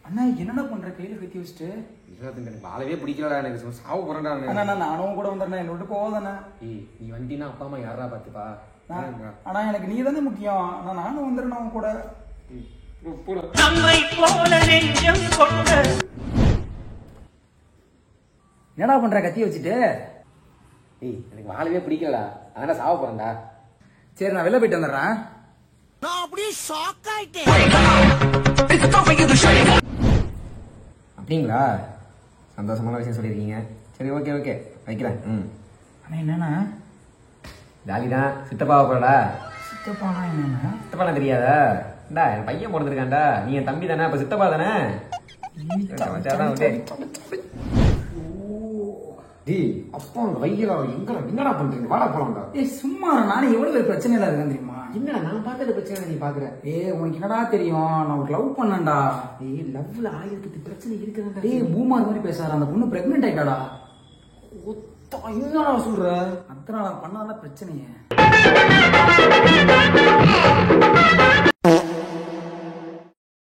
அண்ணா என்னடா பண்ற கையில கத்தி வச்சுட்டு? எனக்கு வாழவே பிடிக்கலடா, எனக்கு சாவு போறேன்டா. அண்ணா நானும் கூட வந்துடுறேன், என்ன விட்டு போகாதானே. நீ வண்டினா அப்பா அம்மா யாரா பாத்துப்பா. ஆனா எனக்கு நீ தானே முக்கியம். நானும் வந்துடுறேன் அவன் கூட. என்னடா பண்ற கத்தி வச்சுட்டு? எனக்கு வாழவே பிடிக்கலடா, அதனால சாவ போறேன்டா. சரி நான் வெளில போயிட்டு வந்துடுறேன். நான் அப்படியே ஷாக் ஆயிட்டேன். அப்படிங்களா? சந்தோஷமான விஷயம் சொல்லியிருக்கீங்க. சரி ஓகே ஓகே வைக்கிறேன். அண்ணா என்னண்ணா? ஜாலிதான். சித்தப்பாவை போறடா. சித்தப்பானா என்னண்ணா? சித்தப்பாலாம் தெரியாதா? இந்தா என் பையன் பிறந்திருக்கான்டா, நீ என் தம்பி தானே, அப்ப சித்தப்பா தானே. அப்பா வையலா எங்கடா என்னடா பண்றீங்க? வாடா போலாம்டா. சும்மா நானே எவ்வளவு பிரச்சனை இல்ல இருக்கேன் தெரியுமா? என்னடா நான் பார்த்தது பிரச்சனை நீ பாக்குற? உனக்கு என்னடா தெரியும்? நான் ஒரு லவ் பண்ணேன்டா. லவ்ல 1000 பிரச்சனை இருக்குதுடா. பூமார் மாதிரி பேசாத, அந்த பொண்ணு பிரெக்னென்ட் ஆயிட்டாடா. என்னடா சொல்ற? அத்தனை நான் பண்ணாத பிரச்சனையே.